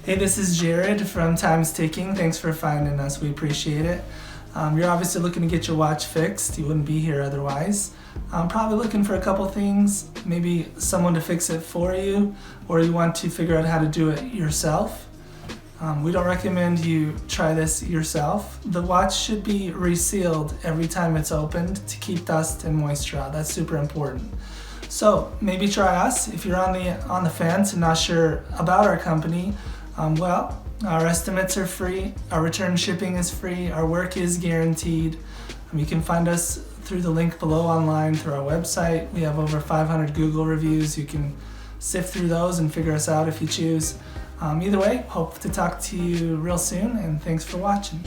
Hey, this is Jared from Time's Ticking. Thanks for finding us. We appreciate it. You're obviously looking to get your watch fixed. You wouldn't be here otherwise. I'm probably looking for a couple things, maybe someone to fix it for you, or you want to figure out how to do it yourself. We don't recommend you try this yourself. The watch should be resealed every time it's opened to keep dust and moisture out. That's super important. So maybe try us. If you're on the fence and not sure about our company, our estimates are free, our return shipping is free, our work is guaranteed. You can find us through the link below online through our website. We have over 500 Google reviews. You can sift through those and figure us out if you choose. Either way, hope to talk to you real soon, and thanks for watching.